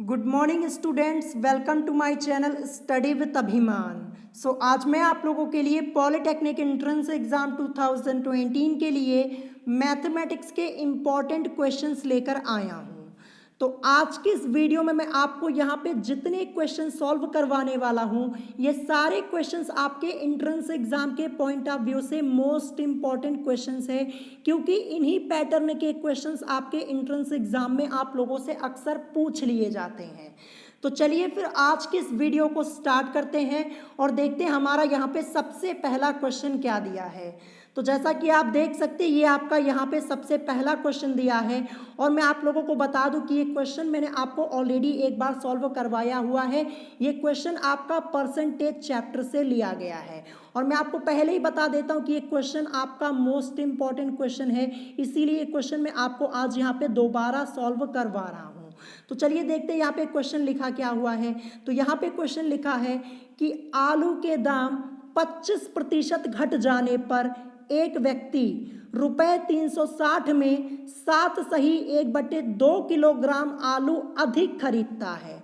Good morning students, welcome to my channel study with Abhiman. आज मैं आप लोगों के लिए पॉलिटेक्निक एंट्रेंस एग्जाम 2018 के लिए मैथमेटिक्स के इम्पॉर्टेंट क्वेश्चंस लेकर आया हूँ। तो आज की इस वीडियो में मैं आपको यहाँ पे जितने क्वेश्चन सॉल्व करवाने वाला हूँ, ये सारे क्वेश्चंस आपके एंट्रेंस एग्जाम के पॉइंट ऑफ व्यू से मोस्ट इंपॉर्टेंट क्वेश्चंस है, क्योंकि इन्हीं पैटर्न के क्वेश्चंस आपके एंट्रेंस एग्जाम में आप लोगों से अक्सर पूछ लिए जाते हैं। तो चलिए फिर आज के इस वीडियो को स्टार्ट करते हैं और देखते हैं हमारा यहाँ पे सबसे पहला क्वेश्चन क्या दिया है। तो जैसा कि आप देख सकते हैं, ये आपका यहाँ पे सबसे पहला क्वेश्चन दिया है और मैं आप लोगों को बता दूं कि ये क्वेश्चन मैंने आपको ऑलरेडी एक बार सॉल्व करवाया हुआ है। ये क्वेश्चन आपका परसेंटेज चैप्टर से लिया गया है और मैं आपको पहले ही बता देता हूँ कि ये क्वेश्चन आपका मोस्ट इंपॉर्टेंट क्वेश्चन है, इसीलिए ये क्वेश्चन मैं आपको आज यहाँ पे दोबारा सॉल्व करवा रहा हूँ। तो चलिए देखते हैं यहाँ पे क्वेश्चन लिखा क्या हुआ है। तो यहाँ पे क्वेश्चन लिखा है कि आलू के दाम 25% घट जाने पर एक व्यक्ति रुपए 360 में 7/1/2 किलोग्राम आलू अधिक खरीदता है।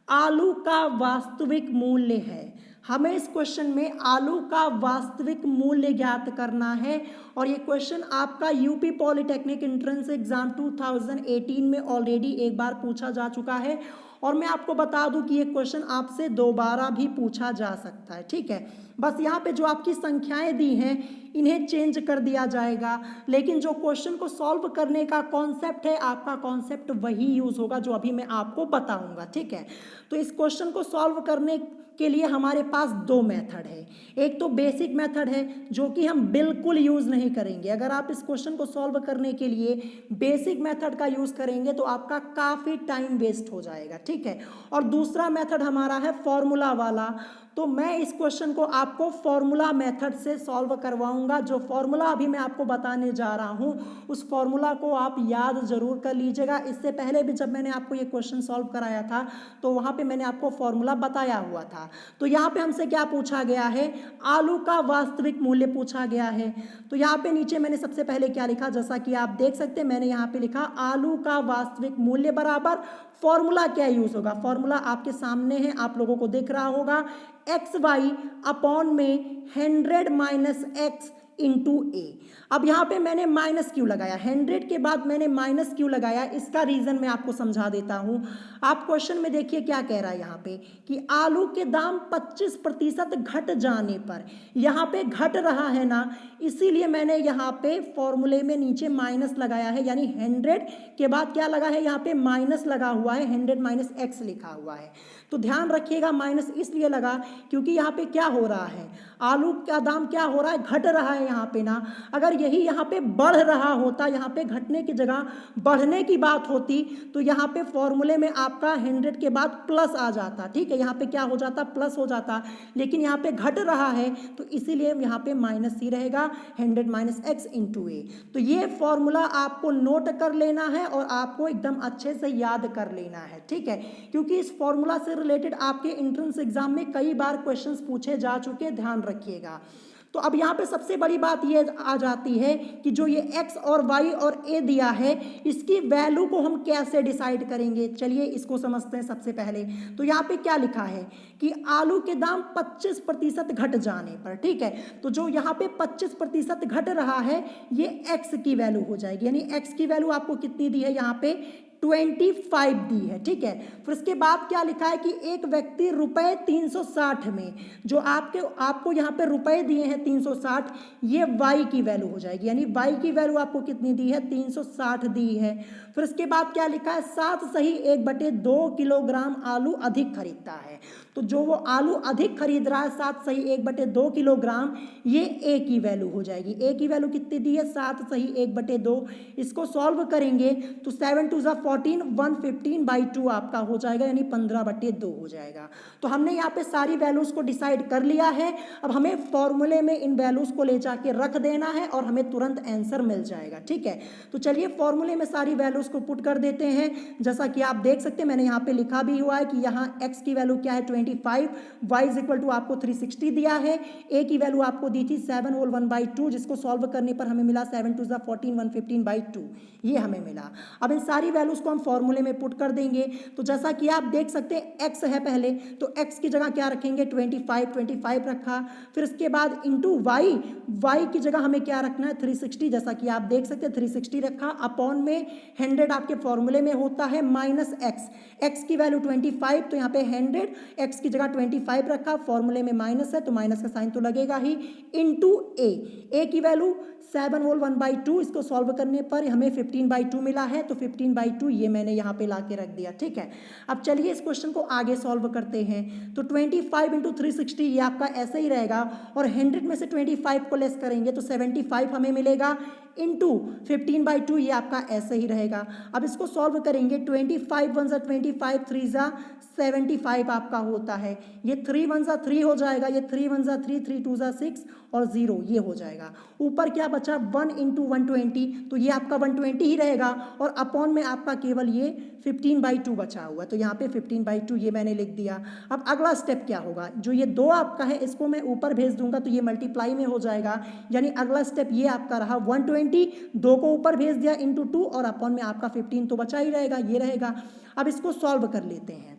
आलू का वास्तविक मूल्य है। हमें इस क्वेश्चन में आलू का वास्तविक मूल्य ज्ञात करना है और ये क्वेश्चन आपका यूपी पॉलिटेक्निक एंट्रेंस एग्जाम 2018 में ऑलरेडी एक बार पूछा जा चुका है और मैं आपको बता दूं कि ये क्वेश्चन आपसे दोबारा भी पूछा जा सकता है। ठीक है, बस यहाँ पे जो आपकी संख्याएं दी हैं इन्हें चेंज कर दिया जाएगा, लेकिन जो क्वेश्चन को सॉल्व करने का कॉन्सेप्ट है, आपका कॉन्सेप्ट वही यूज होगा जो अभी मैं आपको बताऊंगा। ठीक है, तो इस क्वेश्चन को सॉल्व करने के लिए हमारे पास दो मेथड है। एक तो बेसिक मेथड है जो कि हम बिल्कुल यूज नहीं करेंगे। अगर आप इस क्वेश्चन को सॉल्व करने के लिए बेसिक मेथड का यूज करेंगे तो आपका काफी टाइम वेस्ट हो जाएगा। ठीक है, और दूसरा मेथड हमारा है फॉर्मूला वाला। तो मैं इस क्वेश्चन को आपको फॉर्मूला मेथड से सॉल्व करवाऊंगा। जो फॉर्मूला अभी मैं आपको बताने जा रहा हूं उस फॉर्मूला को आप याद जरूर कर लीजिएगा। इससे पहले भी जब मैंने आपको ये क्वेश्चन सॉल्व कराया था तो वहां पे मैंने आपको फॉर्मूला बताया हुआ था। तो यहाँ पे हमसे क्या पूछा गया है, आलू का वास्तविक मूल्य पूछा गया है। तो यहाँ पे नीचे मैंने सबसे पहले क्या लिखा, जैसा कि आप देख सकते हैं मैंने यहाँ पे लिखा आलू का वास्तविक मूल्य बराबर फॉर्मूला क्या यूज होगा। फॉर्मूला आपके सामने है, आप लोगों को दिख रहा होगा, XY अपॉन में 100 माइनस एक्स इंटू ए। अब यहाँ पे मैंने माइनस क्यों लगाया, 100 के बाद मैंने माइनस क्यों लगाया, इसका रीजन मैं आपको समझा देता हूँ। आप क्वेश्चन में देखिए क्या कह रहा है यहाँ पे कि आलू के दाम 25% घट जाने पर, यहाँ पे घट रहा है ना, इसीलिए मैंने यहाँ पे फॉर्मूले में नीचे माइनस लगाया है, यानी 100 के बाद क्या लगा है, यहाँ पे माइनस लगा हुआ है, 100 माइनस एक्स लिखा हुआ है। तो ध्यान रखिएगा माइनस इसलिए लगा क्योंकि यहाँ पे क्या हो रहा है, आलू का दाम क्या हो रहा है, घट रहा है यहाँ पे ना। अगर यही यहाँ पे बढ़ रहा होता, यहाँ पे घटने की जगह बढ़ने की बात होती तो यहाँ पे फॉर्मूले में आपका 100 के बाद प्लस आ जाता। ठीक है, यहाँ पे क्या हो जाता, प्लस हो जाता, लेकिन यहाँ पे घट रहा है तो इसीलिए यहाँ पे माइनस ही रहेगा, 100 माइनस एक्स इंटू ए। तो ये फॉर्मूला आपको नोट कर लेना है और आपको एकदम अच्छे से याद कर लेना है। ठीक है, क्योंकि इस फॉर्मूला से रिलेटेड आपके एंट्रेंस एग्जाम में कई बार क्वेश्चंस पूछे जा चुके, ध्यान रखिएगा। तो अब यहाँ पे सबसे बड़ी बात ये आ जाती है कि जो ये x और y और a दिया है इसकी वैल्यू को हम कैसे डिसाइड करेंगे। चलिए इसको समझते हैं सबसे पहले। तो यहाँ पे क्या लिखा है कि आलू के दाम 25% घट जाने पर, ठीक है, तो जो यहाँ पे 25% घट रहा है ये x की वैल्यू हो जाएगी, यानी x की वैल्यू आपको कितनी दी है, यहाँ पे 25 दी है। ठीक है, फिर इसके बाद क्या लिखा है कि एक व्यक्ति रुपए 360 में, जो आपको यहाँ पे रुपए दिए हैं 360, ये y की वैल्यू हो जाएगी, यानी y की वैल्यू आपको कितनी दी है, 360 दी है। फिर इसके बाद क्या लिखा है, 7/1/2 किलोग्राम आलू अधिक खरीदता है। तो जो वो आलू अधिक खरीद रहा है 7/1/2 किलोग्राम, ये a की वैल्यू हो जाएगी। a की वैल्यू कितनी दी है, 7/1/2। इसको सॉल्व करेंगे तो 7 2 14, 115/2 आपका हो जाएगा, यानी 15/2 हो जाएगा। तो हमने यहाँ पे सारी वैल्यूज को डिसाइड कर लिया है। अब हमें फॉर्मूले में इन वैल्यूज को ले जाके रख देना है और हमें तुरंत आंसर मिल जाएगा। ठीक है, तो चलिए फॉर्मूले में सारी वैल्यूज को पुट कर देते हैं। जैसा कि आप देख सकते हैं मैंने यहाँ पे लिखा भी हुआ है कि यहाँ x की वैल्यू क्या है, 25, y इज इक्वल टू आपको 360 दिया है, a की वैल्यू आपको दी थी 7 होल 1/2, जिसको सॉल्व करने पर हमें मिला 7 2 14, 115/2, ये हमें मिला। अब इन सारी वैल्यूज इसको हम फॉर्मूले में पुट कर देंगे। तो जैसा कि आप देख सकते हैं x है पहले, तो x की जगह क्या रखेंगे 25 रखा, फिर उसके बाद इंटू y की जगह हमें क्या रखना है 360, जैसा कि आप देख सकते हैं 360 रखा, अपॉन में 100 आपके फॉर्मूले में होता है माइनस x की वैल्यू 25, तो यहाँ पे 100 x की जगह 25 रखा, फॉर्मूले में माइनस है तो माइनस का साइन तो लगेगा ही, इंटू a की वैल्यू 7 होल 1/2, इसको सॉल्व करने पर हमें 15/2 मिला है, तो 15/2 ये मैंने यहाँ पे ला के रख दिया। ठीक है, अब चलिए इस क्वेश्चन को आगे सॉल्व करते हैं। तो 25 इंटू 360 ये आपका ऐसे ही रहेगा, और 100 में से 25 को लेस करेंगे तो 75 हमें मिलेगा, इंटू 15/2 ये आपका ऐसे ही रहेगा। अब इसको सॉल्व करेंगे, 25 1 ज़ा 25, 3 ज़ा 75 आपका होता है, ये 3 1 ज़ा 3 हो जाएगा, ये 3 1 ज़ा 3, 3 2 ज़ा 6 और 0 ये हो जाएगा। ऊपर क्या बचा 1 इंटू 120, तो ये आपका 120 ही रहेगा, और अपॉन में आपका केवल ये 15/2 बचा हुआ, तो यहाँ पे 15/2 ये मैंने लिख दिया। अब अगला स्टेप क्या होगा, जो ये 2 आपका है इसको मैं ऊपर भेज दूंगा तो ये मल्टीप्लाई में हो जाएगा, यानी अगला स्टेप ये आपका रहा 120, 2 को ऊपर भेज दिया इंटू 2, और अपॉन में आपका 15 तो बचा ही रहेगा, ये रहेगा। अब इसको सॉल्व कर लेते हैं,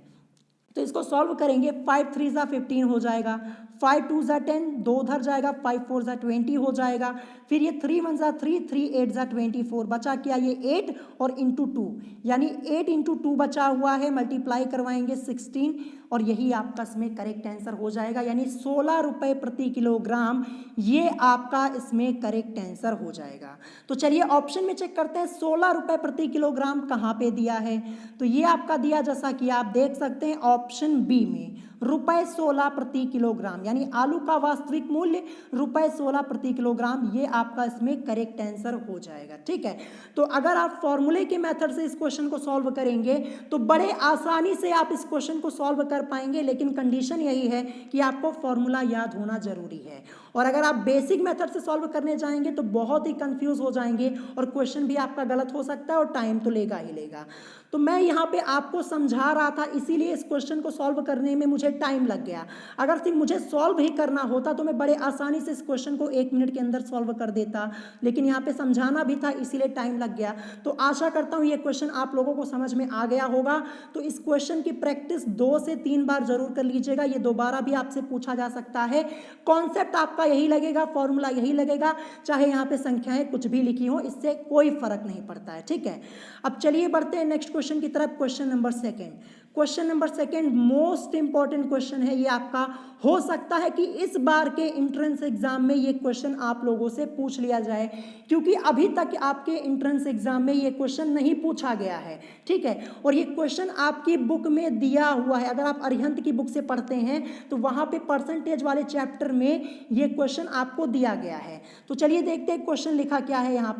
तो इसको सॉल्व करेंगे, 5 3 ज़ा 15 हो जाएगा, 5 2 ज़ा 10, 2 उधर जाएगा, 5 4 ज़ा 20 हो जाएगा, फिर ये 3 1 ज़ा 3, 3 8 ज़ा 24, बचा क्या ये 8 और इंटू 2, यानी 8 इंटू 2 बचा हुआ है, मल्टीप्लाई करवाएंगे 16, और यही आपका इसमें करेक्ट आंसर हो जाएगा, यानी 16 रुपये प्रति किलोग्राम ये आपका इसमें करेक्ट आंसर हो जाएगा। तो चलिए ऑप्शन में चेक करते हैं 16 रुपये प्रति किलोग्राम कहाँ पे दिया है, तो ये आपका दिया जैसा कि आप देख सकते हैं ऑप्शन बी में ₹16 प्रति किलोग्राम, यानी आलू का वास्तविक मूल्य ₹16 प्रति किलोग्राम, ये आपका इसमें करेक्ट आंसर हो जाएगा। ठीक है, तो अगर आप फॉर्मूले के मेथड से इस क्वेश्चन को सॉल्व करेंगे तो बड़े आसानी से आप इस क्वेश्चन को सॉल्व कर पाएंगे, लेकिन कंडीशन यही है कि आपको फॉर्मूला याद होना जरूरी है, और अगर आप बेसिक मेथड से सॉल्व करने जाएंगे तो बहुत ही कंफ्यूज हो जाएंगे, और क्वेश्चन भी आपका गलत हो सकता है और टाइम तो लेगा ही लेगा। तो मैं यहाँ पे आपको समझा रहा था, इसीलिए इस क्वेश्चन को सॉल्व करने में मुझे टाइम लग गया। अगर सिर्फ मुझे सॉल्व ही करना होता तो मैं बड़े आसानी से इस क्वेश्चन को 1 मिनट के अंदर सॉल्व कर देता, लेकिन यहाँ पे समझाना भी था इसीलिए टाइम लग गया। तो आशा करता हूँ ये क्वेश्चन आप लोगों को समझ में आ गया होगा। तो इस क्वेश्चन की प्रैक्टिस 2 से 3 बार जरूर कर लीजिएगा, ये दोबारा भी आपसे पूछा जा सकता है। कॉन्सेप्ट आपका यही लगेगा, फॉर्मूला यही लगेगा, चाहे यहाँ पे संख्याएं कुछ भी लिखी हो, इससे कोई फर्क नहीं पड़ता है। ठीक है, अब चलिए बढ़ते हैं नेक्स्ट क्वेश्चन की तरफ। Question number second, question number second most important question है ये आपका। हो सकता है कि इस बार के एंट्रेंस एग्जाम में ये क्वेश्चन आप लोगों से पूछ लिया जाए, क्योंकि अभी तक आपके एंट्रेंस एग्जाम में ये क्वेश्चन नहीं पूछा गया है। ठीक है, और ये क्वेश्चन आपकी बुक में दिया हुआ है, अगर आप अरिहंत की बुक से पढ़ते हैं तो वहाँ पे परसेंटेज वाले चैप्टर में ये क्वेश्चन आपको दिया गया है। तो चलिए देखते हैं क्वेश्चन लिखा क्या है। यहाँ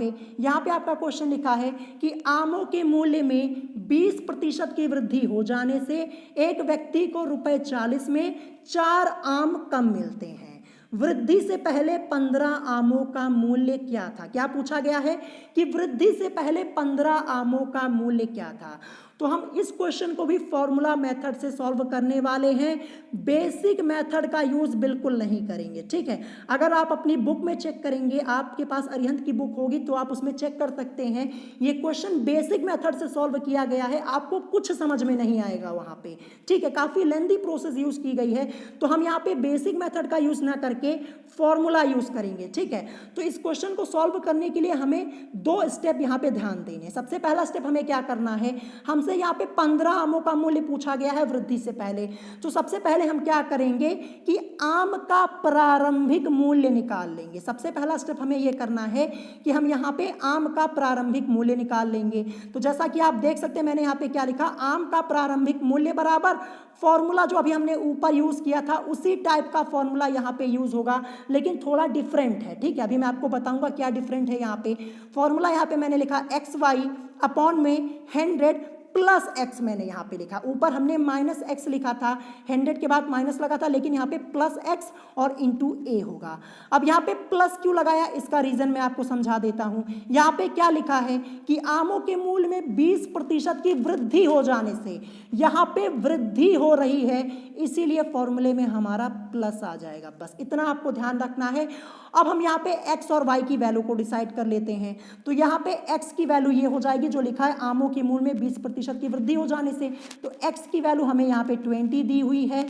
पे आपका क्वेश्चन लिखा है कि आमों के मूल्य में 20% की वृद्धि हो जाने से एक व्यक्ति को ₹40 में 4 आम कम मिलते हैं। वृद्धि से पहले 15 आमों का मूल्य क्या था? क्या पूछा गया है कि वृद्धि से पहले 15 आमों का मूल्य क्या था? तो हम इस क्वेश्चन को भी फॉर्मूला मेथड से सॉल्व करने वाले हैं, बेसिक मेथड का यूज बिल्कुल नहीं करेंगे। ठीक है, अगर आप अपनी बुक में चेक करेंगे, आपके पास अरिहंत की बुक होगी तो आप उसमें चेक कर सकते हैं, ये क्वेश्चन बेसिक मेथड से सॉल्व किया गया है, आपको कुछ समझ में नहीं आएगा वहाँ पे। ठीक है, काफ़ी लेंथी प्रोसेस यूज की गई है, तो हम यहाँ पे बेसिक मेथड का यूज ना करके फॉर्मूला यूज करेंगे। ठीक है, तो इस क्वेश्चन को सॉल्व करने के लिए हमें 2 स्टेप यहाँ पे ध्यान देने। सबसे पहला स्टेप हमें क्या करना है, हमसे यहाँ पे 15 आमों का मूल्य पूछा गया है वृद्धि से पहले। तो सबसे पहले हम क्या करेंगे कि आम का प्रारंभिक मूल्य निकाल लेंगे। सबसे पहला स्टेप हमें यह करना है कि हम यहाँ पे आम का प्रारंभिक मूल्य निकाल लेंगे। तो जैसा कि आप देख सकते हैं, मैंने यहाँ पे क्या लिखा, आम का प्रारंभिक मूल्य बराबर फॉर्मूला जो अभी हमने ऊपर यूज किया था उसी टाइप का फॉर्मूला यहाँ पे यूज होगा, लेकिन थोड़ा डिफरेंट है। ठीक है, अभी मैं आपको बताऊंगा क्या डिफरेंट है। यहाँ पे फॉर्मूला यहाँ पे मैंने लिखा XY अपॉन में 100 प्लस एक्स मैंने यहाँ पे लिखा, ऊपर हमने माइनस एक्स लिखा था, 100 के बाद माइनस लगा था, लेकिन यहाँ पे प्लस एक्स और इंटू ए होगा। अब यहाँ पे प्लस क्यों लगाया, इसका रीजन मैं आपको समझा देता हूँ। यहाँ पे क्या लिखा है कि आमों के मूल्य में 20% की वृद्धि हो जाने से, यहाँ पे वृद्धि हो रही है, इसीलिए फॉर्मूले में हमारा प्लस आ जाएगा। बस इतना आपको ध्यान रखना है। अब हम यहाँ पे x और y की वैल्यू को डिसाइड कर लेते हैं। तो यहाँ पे x की वैल्यू ये हो जाएगी जो लिखा है आमों के मूल्य में 20% की वृद्धि हो जाने से, तो x की वैल्यू हमें यहाँ पे 20 दी हुई है।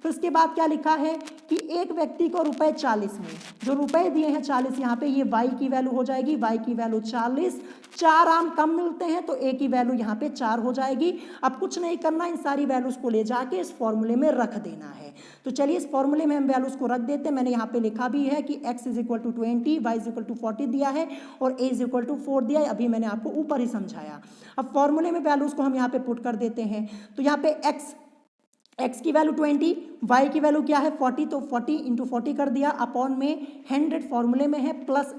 फिर उसके बाद क्या लिखा है कि एक व्यक्ति को रुपए 40 में, जो रुपए दिए हैं 40, यहाँ पे ये y की वैल्यू हो जाएगी, y की वैल्यू 40, 4 आम कम मिलते हैं तो a की वैल्यू यहाँ पे 4 हो जाएगी। अब कुछ नहीं करना, इन सारी वैल्यूज को ले जाके इस फॉर्मूले में रख देना है। तो चलिए इस फॉर्मूले में हम वैल्यूज को रख देते हैं। मैंने यहाँ पे लिखा भी है कि x is equal to 20, y is equal to 40 दिया है और a इज इक्वल टू 4 दिया है, अभी मैंने आपको ऊपर ही समझाया। अब फॉर्मूले में वैल्यूज को हम यहाँ पे पुट कर देते हैं। तो यहाँ पे x की वैल्यू 20, y की वैल्यू क्या है 40, तो 40 इंटू 40 कर दिया, अपॉन में 100 फॉर्मूले में है, प्लस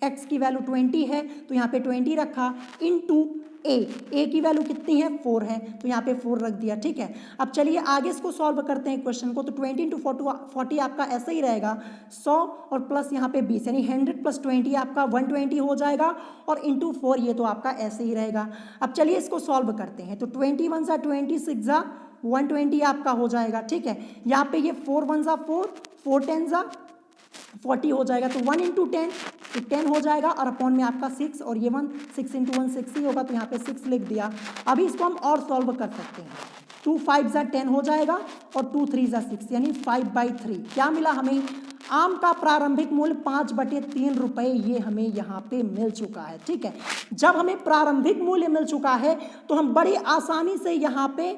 x की वैल्यू 20 है तो यहाँ पे 20 रखा, इंटू a की वैल्यू कितनी है 4 है तो यहाँ पे 4 रख दिया। ठीक है, अब चलिए आगे इसको सॉल्व करते हैं क्वेश्चन को। तो 20 इंटू 40 आपका ऐसा ही रहेगा 100 और प्लस यहाँ पे 20, यानी 100 प्लस 20 आपका 120 हो जाएगा, और इंटू 4 ये तो आपका ऐसे ही रहेगा। अब चलिए इसको सॉल्व करते हैं। तो 21 सा 26 जा 120 आपका हो जाएगा। ठीक है, यहाँ पे ये 4 1 सा 4, 4 10 सा 40 हो जाएगा, तो 1 इंटू 10 तो 10 हो जाएगा, और अपॉन में आपका 6 और ये 1, 6 इंटू 1 6 ही होगा, तो यहाँ पे 6 लिख दिया। अभी इसको हम और सॉल्व कर सकते हैं। 2 5 जा 10 हो जाएगा और 2 3 जा 6, यानी 5/3। क्या मिला हमें, आम का प्रारंभिक मूल्य 5/3 रुपए ये हमें यहाँ पे मिल चुका है। ठीक है, जब हमें प्रारंभिक मूल्य मिल चुका है तो हम बड़ी आसानी से यहाँ पे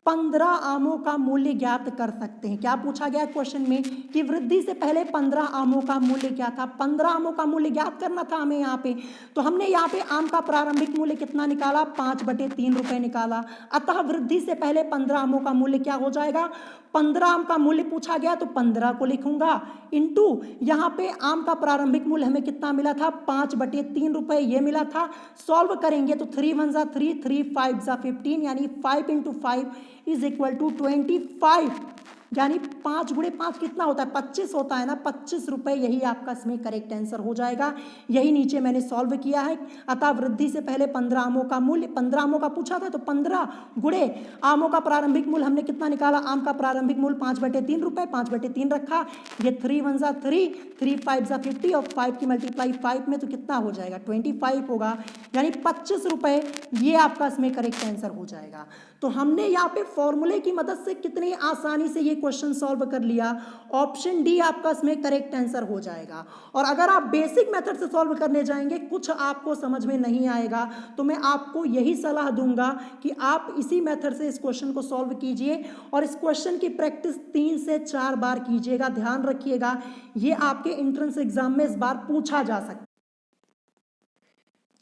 15 आमों का मूल्य ज्ञात कर सकते हैं। क्या पूछा गया क्वेश्चन में कि वृद्धि से पहले 15 आमों का मूल्य क्या था, 15 आमों का मूल्य ज्ञात करना था हमें यहाँ पे। तो हमने यहाँ पे आम का प्रारंभिक मूल्य कितना निकाला, 5/3 रुपए निकाला। अतः वृद्धि से पहले 15 आमों का मूल्य क्या हो जाएगा, 15 आम का मूल्य पूछा गया तो 15 को लिखूंगा, इंटू यहाँ पे आम का प्रारंभिक मूल्य हमें कितना मिला था 5/3 रुपए ये मिला था। सॉल्व करेंगे तो 3 1 जा 3, 3 5 जा 15, यानी 5 इंटू 5 इज इक्वल टू 25, यानी 5 गुणे 5 कितना होता है 25 होता है ना, 25 रुपए, यही आपका इसमें करेक्ट आंसर हो जाएगा। यही नीचे मैंने सॉल्व किया है। अतः वृद्धि से पहले 15 आमों का मूल्य, 15 आमों का पूछा था तो 15 गुणे आमों का प्रारंभिक मूल्य हमने कितना निकाला, आम का प्रारंभिक मूल्य 5/3 रुपए, 5/3 रखा, ये 3 1 जा 3, 3 5 जा 50 और 5 की मल्टीप्लाई 5 में तो कितना हो जाएगा 25 होगा, यानी 25 रुपए ये आपका इसमें करेक्ट आंसर हो जाएगा। तो हमने यहाँ पे फॉर्मूले की मदद से कितनी आसानी से ये क्वेश्चन सॉल्व कर लिया। ऑप्शन डी आपका इसमें करेक्ट आंसर हो जाएगा। और अगर आप बेसिक मेथड से सॉल्व करने जाएंगे, कुछ आपको समझ में नहीं आएगा, तो मैं आपको यही सलाह दूंगा कि आप इसी मेथड से इस क्वेश्चन को सॉल्व कीजिए और इस क्वेश्चन की प्रैक्टिस 3 से 4 बार कीजिएगा। ध्यान रखिएगा, ये आपके एंट्रेंस एग्जाम में इस बार पूछा जा सकता है।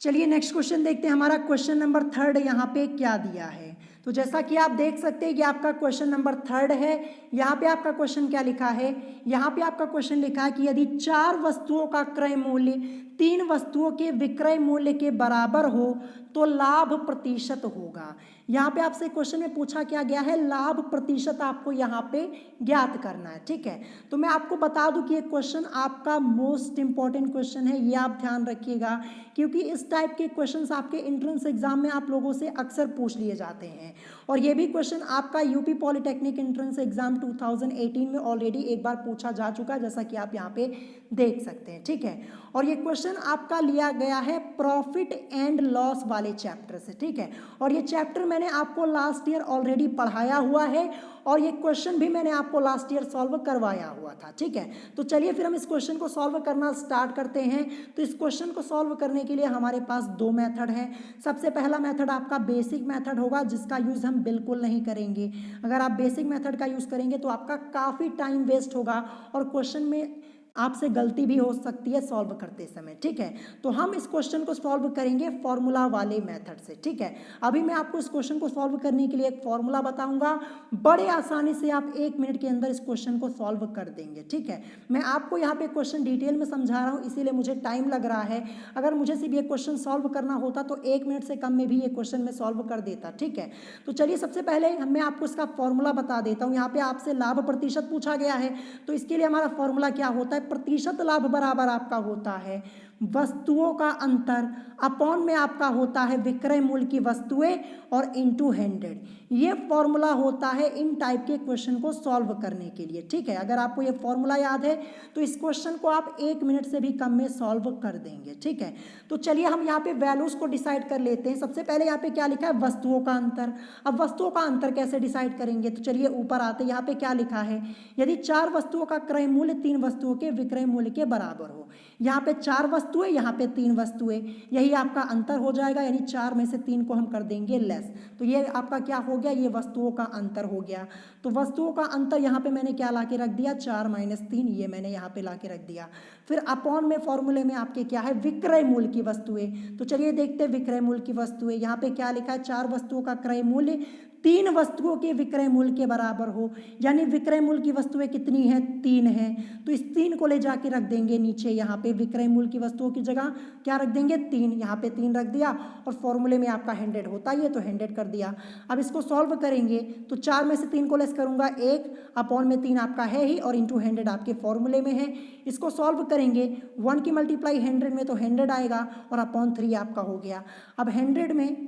चलिए नेक्स्ट क्वेश्चन देखते हैं। हमारा क्वेश्चन नंबर 3 यहाँ पे क्या दिया है। तो जैसा कि आप देख सकते हैं कि आपका क्वेश्चन नंबर 3 है। यहाँ पे आपका क्वेश्चन क्या लिखा है, यहाँ पे आपका क्वेश्चन लिखा है कि यदि 4 वस्तुओं का क्रय मूल्य 3 वस्तुओं के विक्रय मूल्य के बराबर हो तो लाभ प्रतिशत होगा। यहाँ पे आपसे क्वेश्चन में पूछा क्या गया है, लाभ प्रतिशत आपको यहाँ पे ज्ञात करना है। ठीक है, तो मैं आपको बता दूं कि ये क्वेश्चन आपका मोस्ट इंपॉर्टेंट क्वेश्चन है, ये आप ध्यान रखिएगा, क्योंकि इस टाइप के क्वेश्चंस आपके एंट्रेंस एग्जाम में आप लोगों से अक्सर पूछ लिए जाते हैं। और ये भी क्वेश्चन आपका यूपी पॉलिटेक्निक एंट्रेंस एग्जाम 2018 में ऑलरेडी एक बार पूछा जा चुका है, जैसा कि आप यहाँ पे देख सकते हैं। ठीक है, और ये क्वेश्चन आपका लिया गया है प्रॉफिट एंड लॉस वाले चैप्टर से। ठीक है, और ये चैप्टर मैंने आपको लास्ट ईयर ऑलरेडी पढ़ाया हुआ है और ये क्वेश्चन भी मैंने आपको लास्ट ईयर सॉल्व करवाया हुआ था। ठीक है, तो चलिए फिर हम इस क्वेश्चन को सॉल्व करना स्टार्ट करते हैं। तो इस क्वेश्चन को सॉल्व करने के लिए हमारे पास 2 मेथड हैं। सबसे पहला मेथड आपका बेसिक मेथड होगा, जिसका यूज़ हम बिल्कुल नहीं करेंगे। अगर आप बेसिक मेथड का यूज़ करेंगे तो आपका काफ़ी टाइम वेस्ट होगा और क्वेश्चन में आपसे गलती भी हो सकती है सॉल्व करते समय, ठीक है। तो हम इस क्वेश्चन को सॉल्व करेंगे फॉर्मूला वाले मेथड से, ठीक है। अभी मैं आपको इस क्वेश्चन को सॉल्व करने के लिए एक फॉर्मूला बताऊंगा, बड़े आसानी से आप 1 मिनट के अंदर इस क्वेश्चन को सॉल्व कर देंगे, ठीक है। मैं आपको यहाँ पे क्वेश्चन डिटेल में समझा रहा हूँ, इसीलिए मुझे टाइम लग रहा है। अगर मुझे सिर्फ ये क्वेश्चन सॉल्व करना होता तो 1 मिनट से कम में भी ये क्वेश्चन मैं सॉल्व कर देता, ठीक है। तो चलिए सबसे पहले मैं आपको इसका फॉर्मूला बता देता हूँ। यहाँ पे आपसे लाभ प्रतिशत पूछा गया है, तो इसके लिए हमारा फॉर्मूला क्या होता है, प्रतिशत लाभ बराबर आपका होता है वस्तुओं का अंतर अपॉन में आपका होता है विक्रय मूल्य की वस्तुएं और इनटू 100। ये फॉर्मूला होता है इन टाइप के क्वेश्चन को सॉल्व करने के लिए, ठीक है। अगर आपको ये फॉर्मूला याद है तो इस क्वेश्चन को आप 1 मिनट से भी कम में सॉल्व कर देंगे, ठीक है। तो चलिए हम यहाँ पे वैल्यूज को डिसाइड कर लेते हैं। सबसे पहले यहाँ पे क्या लिखा है, वस्तुओं का अंतर। अब वस्तुओं का अंतर कैसे डिसाइड करेंगे, तो चलिए ऊपर आते हैं। यहाँ पे क्या लिखा है, यदि 4 वस्तुओं का क्रय मूल्य 3 वस्तुओं के विक्रय मूल्य के बराबर हो। यहाँ पे 4 वस्तुएं, यहाँ पे 3 वस्तुएं, यही आपका अंतर हो जाएगा, यानी 4 में से 3 को हम कर देंगे लेस। तो ये आपका क्या हो गया, ये वस्तुओं का अंतर हो गया। तो वस्तुओं का अंतर यहाँ पे मैंने क्या ला के रख दिया, 4 - 3, ये मैंने यहाँ पे ला के रख दिया। फिर अपॉन में फॉर्मूले में आपके क्या है, विक्रय मूल्य की वस्तुएं। तो चलिए देखते हैं विक्रय मूल्य की वस्तुएं। यहाँ पे क्या लिखा है, 4 वस्तुओं का क्रय मूल्य 3 वस्तुओं के विक्रय मूल्य के बराबर हो, यानी विक्रय मूल्य की वस्तुएं कितनी हैं, 3 हैं। तो इस 3 को ले जाके रख देंगे नीचे, यहाँ पे विक्रय मूल्य की वस्तुओं की जगह क्या रख देंगे, 3। यहाँ पे 3 रख दिया और फॉर्मूले में आपका 100 होता ही है तो 100 कर दिया। अब इसको सॉल्व करेंगे तो 4 में से 3 को लेस करूंगा 1, अपॉन में 3 आपका है ही और इंटू 100 आपके फॉर्मूले में है। इसको सॉल्व करेंगे, 1 की मल्टीप्लाई 100 में तो 100 आएगा और अपॉन 3 आपका हो गया। अब 100 में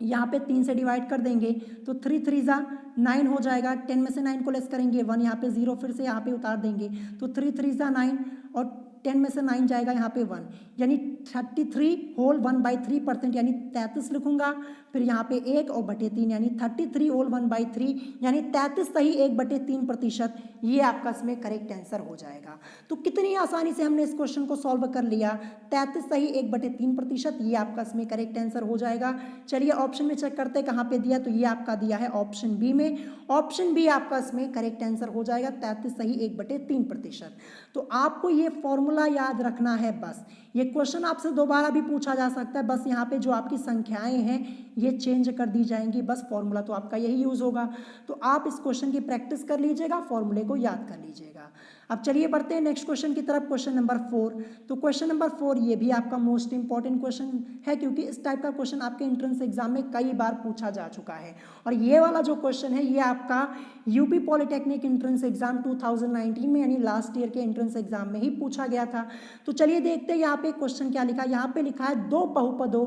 यहाँ पे 3 से डिवाइड कर देंगे तो 3 3 जा 9 हो जाएगा। 10 में से 9 को लेस करेंगे 1, यहाँ पे 0 फिर से यहाँ पे उतार देंगे तो 3 3 जा 9 और 10 में से 9 जाएगा यहाँ पे 1, यानी 33 होल 1/3%, यानी 33 लिखूंगा। फिर यहाँ पे 1 और बटे 3, यानी 33 होल 1/3, यानी 33 सही 1/3%। ये आपका इसमें करेक्ट आंसर हो जाएगा। तो कितनी आसानी से हमने इस क्वेश्चन को सॉल्व कर लिया, 33 सही 1/3%, ये आपका इसमें करेक्ट आंसर हो जाएगा। चलिए ऑप्शन में चेक करते हैं कहाँ पे दिया, तो ये आपका दिया है ऑप्शन बी में। ऑप्शन बी आपका इसमें करेक्ट आंसर हो जाएगा, 33 सही 1/3%। तो आपको ये फॉर्मूला याद रखना है बस। ये क्वेश्चन आपसे दोबारा भी पूछा जा सकता है, बस यहाँ पे जो आपकी संख्याएं हैं ये चेंज कर दी जाएंगी, बस फॉर्मूला तो आपका यही यूज होगा। तो आप इस क्वेश्चन की प्रैक्टिस कर लीजिएगा, फॉर्मूले को याद कर लीजिएगा। अब चलिए बढ़ते हैं नेक्स्ट क्वेश्चन की तरफ, क्वेश्चन नंबर 4। तो क्वेश्चन नंबर 4 ये भी आपका मोस्ट इंपॉर्टेंट क्वेश्चन है, क्योंकि इस टाइप का क्वेश्चन आपके एंट्रेंस एग्जाम में कई बार पूछा जा चुका है। और ये वाला जो क्वेश्चन है ये आपका यूपी पॉलिटेक्निक एंट्रेंस एग्जाम 2019 में, यानी लास्ट ईयर के एंट्रेंस एग्जाम में ही पूछा गया था। तो चलिए देखते हैं यहाँ पे क्वेश्चन क्या लिखा है। यहाँ पे लिखा है दो बहुपदों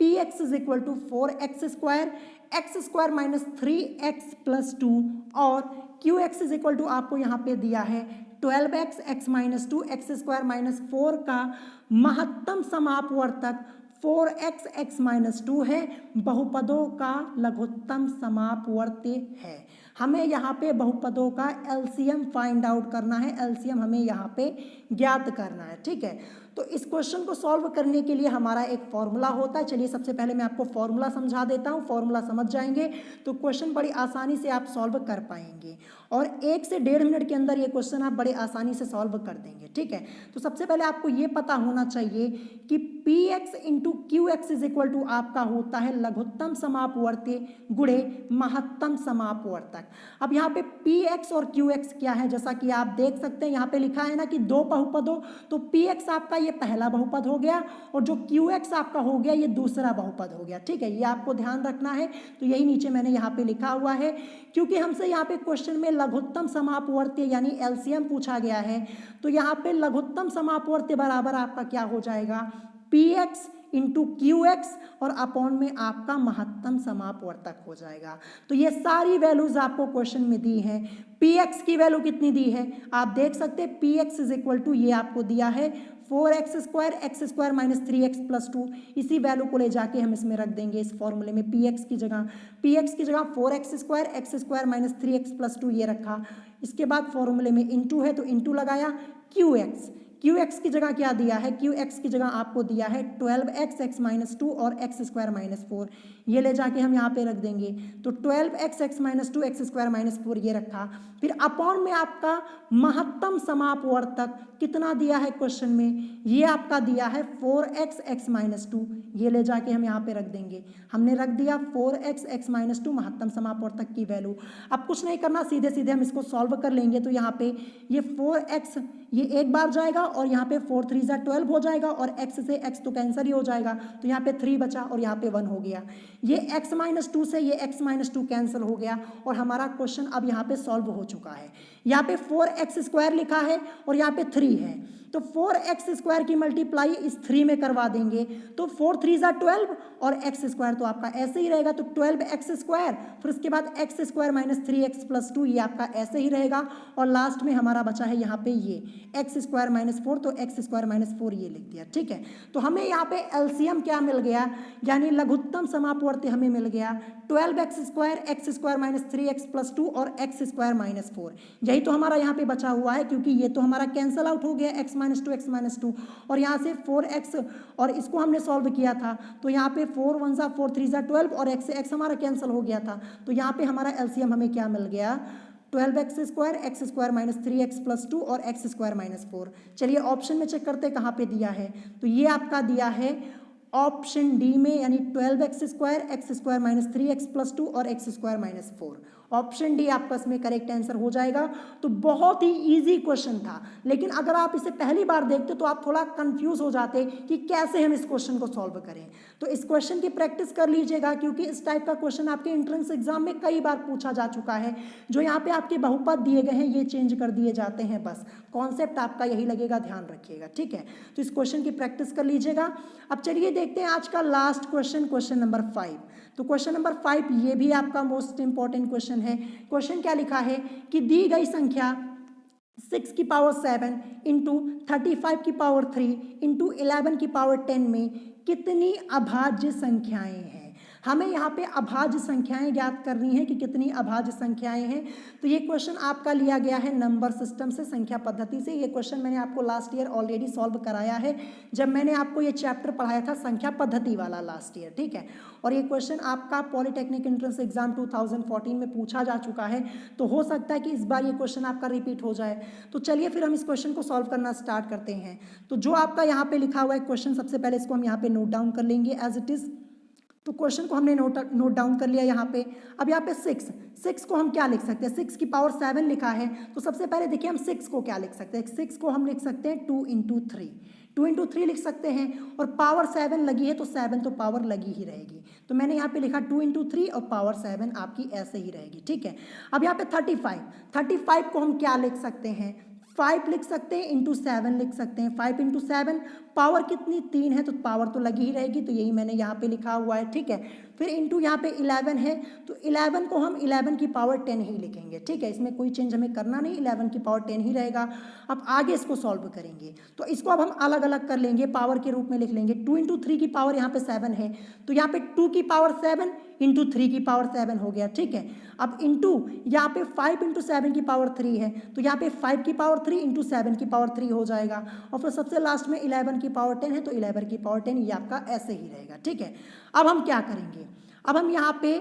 px = 4x² x² - 3x + 2 और qx = आपको यहाँ पे दिया है 12x x - 2 x² - 4 का महत्तम समापवर्तक 4x x - 2 है, बहुपदों का लघुत्तम समापवर्त्य है। हमें यहाँ पे बहुपदों का एलसीएम फाइंड आउट करना है, एलसीएम हमें यहाँ पे ज्ञात करना है, ठीक है। तो इस क्वेश्चन को सॉल्व करने के लिए हमारा एक फॉर्मूला होता है। चलिए सबसे पहले मैं आपको फॉर्मूला समझा देता हूँ, फॉर्मूला समझ जाएंगे तो क्वेश्चन बड़ी आसानी से आप सॉल्व कर पाएंगे और 1 से 1.5 मिनट के अंदर ये क्वेश्चन आप बड़े आसानी से सॉल्व कर देंगे, ठीक है। तो सबसे पहले आपको ये पता होना चाहिए कि px × qx = आपका होता है लघुत्तम समापवर्त्य गुणे महत्तम समापवर्तक। अब यहाँ पे px और qx क्या है, जैसा कि आप देख सकते हैं यहाँ पे लिखा है ना कि दो बहुपदों, तो px आपका ये पहला बहुपद हो गया और जो qx आपका हो गया ये दूसरा बहुपद हो गया, ठीक है। ये आपको ध्यान रखना है, तो यही नीचे मैंने यहाँ पे लिखा हुआ है। क्योंकि हमसे यहाँ पे क्वेश्चन में लघुत्तम समापवर्त्य यानी एलसीएम पूछा गया है, तो यहाँ पे लघुत्तम समापवर्त्य बराबर आपका क्या हो जाएगा, px × qx और अपॉन में आपका महत्तम समापवर्तक हो जाएगा। तो ये सारी वैल्यूज आपको क्वेश्चन में दी हैं। px की वैल्यू कितनी दी है आप देख सकते हैं, px = ये आपको दिया है 4x² x² - 3x + 2। इसी वैल्यू को ले जाके हम इसमें रख देंगे इस फॉर्मूले में, px की जगह 4x² x² - 3x + 2 ये रखा। इसके बाद फॉर्मूले में इंटू है तो इंटू लगाया, qx की जगह क्या दिया है, qx की जगह आपको दिया है 12x x - 2 और x² - 4। ये ले जाके हम यहाँ पे रख देंगे। तो 12x x minus 2 x square minus 4 ये रखा। फिर अपॉन में आपका महत्तम समापवर्तक कितना दिया है क्वेश्चन में, ये आपका दिया है 4x x माइनस 2, ये ले जाके हम यहाँ पे रख देंगे। हमने रख दिया 4x x माइनस 2 महत्तम समापवर्तक की वैल्यू। अब कुछ नहीं करना, सीधे सीधे हम इसको सॉल्व कर लेंगे। तो यहाँ पे ये 4x ये एक बार जाएगा और यहाँ पे 4 3 जा 12 हो जाएगा और x से x तो कैंसिल ही हो जाएगा, तो यहाँ पे 3 बचा और यहाँ पे 1 हो गया। ये x माइनस 2 से ये x माइनस 2 कैंसिल हो गया और हमारा क्वेश्चन अब यहाँ पे सॉल्व हो चुका है। यहाँ पे 4x स्क्वायर लिखा है और यहाँ पे 3 है, तो 4x स्क्वायर की मल्टीप्लाई इस 3 में करवा देंगे। तो 4 3 जा 12 और x स्क्वायर तो आपका ऐसे ही रहेगा, तो 12x स्क्वायर, फिर उसके बाद x square minus 3x plus 2 ये आपका ऐसे ही रहेगा। और लास्ट में हमारा बचा है यहाँ पे ये x स्क्वायर माइनस 4, तो x स्क्वायर माइनस 4 ये लिख दिया। ठीक है, तो हमें यहाँ पे एलसीएम क्या मिल गया, यानी लघुत्तम समापवर्ती हमें मिल गया 12x square x square minus 3x plus 2 और x स्क्वायर माइनस 4। यही तो हमारा यहाँ पे बचा हुआ है, क्योंकि ये तो हमारा कैंसल आउट हो गया x माइनस 2 और यहाँ से 4x और इसको हमने सॉल्व किया था, तो यहाँ पे 4 1 जा 4 3 जा 12 और x से x हमारा कैंसिल हो गया था। तो यहाँ पे हमारा एलसीएम हमें क्या मिल गया, 12x square minus 3x plus 2 और x स्क्वायर माइनस 4। चलिए ऑप्शन में चेक करते हैं कहाँ पे दिया है, तो ये आपका दिया है ऑप्शन डी में, यानी 12x square minus 3x plus 2 और x square minus 4। Option D आपका इसमें करेक्ट आंसर हो जाएगा। तो बहुत ही इजी क्वेश्चन था, लेकिन अगर आप इसे पहली बार देखते तो आप थोड़ा कंफ्यूज हो जाते कि कैसे हम इस क्वेश्चन को सॉल्व करें। तो इस क्वेश्चन की प्रैक्टिस कर लीजिएगा, क्योंकि इस टाइप का क्वेश्चन आपके एंट्रेंस एग्जाम में कई बार पूछा जा चुका है। जो यहाँ पे आपके बहुपद दिए गए हैं ये चेंज कर दिए जाते हैं, बस कॉन्सेप्ट आपका यही लगेगा, ध्यान रखिएगा। ठीक है, तो इस क्वेश्चन की प्रैक्टिस कर लीजिएगा। अब चलिए देखते हैं आज का लास्ट क्वेश्चन, क्वेश्चन नंबर 5। तो क्वेश्चन नंबर 5 ये भी आपका मोस्ट इंपॉर्टेंट क्वेश्चन है। क्वेश्चन क्या लिखा है कि दी गई संख्या 6 की पावर 7 इंटू 35 की पावर 3 इंटू 11 की पावर 10 में कितनी अभाज्य संख्याएं हैं। हमें यहाँ पे अभाज्य संख्याएं ज्ञात करनी है कि कितनी अभाज्य संख्याएं हैं। तो ये क्वेश्चन आपका लिया गया है नंबर सिस्टम से, संख्या पद्धति से। ये क्वेश्चन मैंने आपको लास्ट ईयर ऑलरेडी सॉल्व कराया है, जब मैंने आपको ये चैप्टर पढ़ाया था संख्या पद्धति वाला लास्ट ईयर। ठीक है, और ये क्वेश्चन आपका पॉलिटेक्निक एंट्रेंस एग्जाम 2014 में पूछा जा चुका है, तो हो सकता है कि इस बार ये क्वेश्चन आपका रिपीट हो जाए। तो चलिए फिर हम इस क्वेश्चन को सॉल्व करना स्टार्ट करते हैं। तो जो आपका यहाँ पे लिखा हुआ है क्वेश्चन, सबसे पहले इसको हम यहाँ पे नोट डाउन कर लेंगे एज इट इज। तो क्वेश्चन को हमने नोट डाउन कर लिया यहाँ पे। अब यहाँ पे 6 को हम क्या लिख सकते हैं, 6 की पावर 7 लिखा है, तो सबसे पहले देखिए हम 6 को क्या लिख सकते हैं। 6 को हम लिख सकते हैं 2 इंटू 3 लिख सकते हैं, और पावर 7 लगी है तो 7 तो पावर लगी ही रहेगी। तो मैंने यहाँ पे लिखा 2 इंटू 3 और पावर 7 आपकी ऐसे ही रहेगी। ठीक है, अब यहाँ पे 35 को हम क्या लिख सकते हैं, 5 लिख सकते हैं, इंटू 7 लिख सकते हैं। 5 इंटू 7 पावर कितनी 3 है, तो पावर तो लगी ही रहेगी, तो यही मैंने यहाँ पे लिखा हुआ है। ठीक है, फिर इंटू यहाँ पे 11 है, तो 11 को हम 11 की पावर 10 ही लिखेंगे। ठीक है, इसमें कोई चेंज हमें करना नहीं, 11 की पावर 10 ही रहेगा। अब आगे इसको सॉल्व करेंगे, तो इसको अब हम अलग अलग कर लेंगे, पावर के रूप में लिख लेंगे। 2 इंटू 3 की पावर यहाँ पे 7 है, तो यहाँ पे 2 की पावर 7 इंटू 3 की पावर 7 हो गया। ठीक है, अब इंटू यहाँ पे 5 इंटू 7 की पावर 3 है, तो यहाँ पे 5 की पावर 3 इंटू 7 की पावर 3 हो जाएगा। और फिर सबसे लास्ट में 11 की पावर 10 है, तो 11 की पावर 10 ये आपका ऐसे ही रहेगा। ठीक है, अब हम क्या करेंगे, अब हम यहाँ पे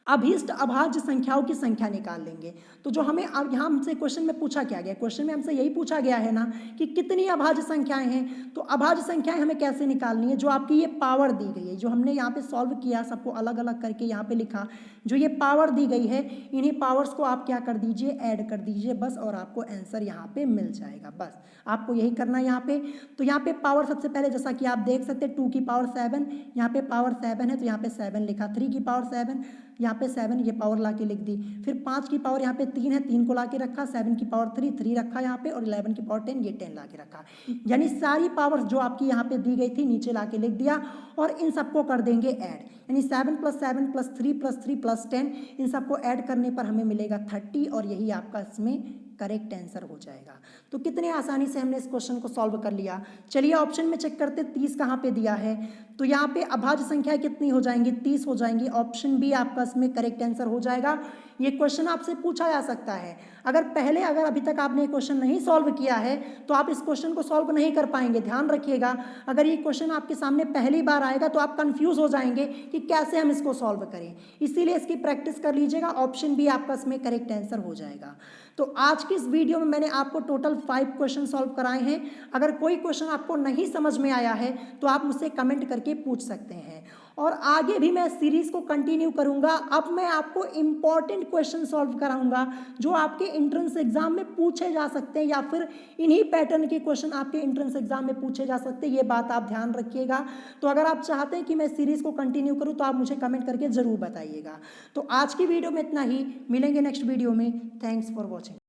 अभीष्ट अभाज्य संख्याओं की संख्या निकाल लेंगे। तो जो हमें अब यहाँ हमसे क्वेश्चन में पूछा क्या गया, क्वेश्चन में हमसे यही पूछा गया है ना कि कितनी अभाज्य संख्याएं हैं। तो अभाज्य संख्याएं हमें कैसे निकालनी है, जो आपकी ये पावर दी गई है, जो हमने यहाँ पे सॉल्व किया, सबको अलग अलग करके यहाँ पे लिखा, जो ये पावर दी गई है, इन्हीं पावर्स को आप क्या कर दीजिए, ऐड कर दीजिए बस, और आपको आंसर यहाँ पे मिल जाएगा। बस आपको यही करना है यहाँ पे। तो यहाँ पे पावर सबसे पहले जैसा कि आप देख सकते हैं 2 की पावर 7, यहाँ पे पावर 7 है तो यहाँ पे 7 लिखा, 3 की पावर 7, यहाँ पे 7 ये पावर ला के लिख दी, फिर 5 की पावर यहाँ पे 3 है, 3 को ला के रखा, 7 की पावर 3 रखा यहाँ पे, और 11 की पावर 10 ये 10 ला के रखा। यानी सारी पावर जो आपकी यहाँ पे दी गई थी नीचे ला के लिख दिया, और इन सबको कर देंगे ऐड, यानी 7 + 7 + 3 + 3 + 10, इन सबको ऐड करने पर हमें मिलेगा 30, और यही आपका इसमें करेक्ट आंसर हो जाएगा। तो कितने आसानी से हमने इस क्वेश्चन को सॉल्व कर लिया। चलिए ऑप्शन में चेक करते 30 कहाँ पे दिया है, तो यहाँ पे अभाज्य संख्या कितनी हो जाएंगी, 30 हो जाएंगी। ऑप्शन बी आपका इसमें करेक्ट आंसर हो जाएगा। ये क्वेश्चन आपसे पूछा जा सकता है। अगर अभी तक आपने क्वेश्चन नहीं सॉल्व किया है तो आप इस क्वेश्चन को सॉल्व नहीं कर पाएंगे। ध्यान रखिएगा, अगर ये क्वेश्चन आपके सामने पहली बार आएगा तो आप कंफ्यूज हो जाएंगे कि कैसे हम इसको सॉल्व करें, इसीलिए इसकी प्रैक्टिस कर लीजिएगा। ऑप्शन बी आपका इसमें करेक्ट आंसर हो जाएगा। तो आज की इस वीडियो में मैंने आपको टोटल 5 क्वेश्चन सॉल्व कराए हैं। अगर कोई क्वेश्चन आपको नहीं समझ में आया है तो आप मुझसे कमेंट करके पूछ सकते हैं, और आगे भी मैं सीरीज को कंटिन्यू करूंगा। अब मैं आपको इंपॉर्टेंट क्वेश्चन सॉल्व कराऊंगा जो आपके एंट्रेंस एग्जाम में पूछे जा सकते हैं, या फिर इन्हीं पैटर्न के क्वेश्चन आपके एंट्रेंस एग्जाम में पूछे जा सकते हैं। ये बात आप ध्यान रखिएगा। तो अगर आप चाहते हैं कि मैं सीरीज को कंटिन्यू करूं तो आप मुझे कमेंट करके जरूर बताइएगा। तो आज की वीडियो में इतना ही, मिलेंगे नेक्स्ट वीडियो में। Thanks for watching.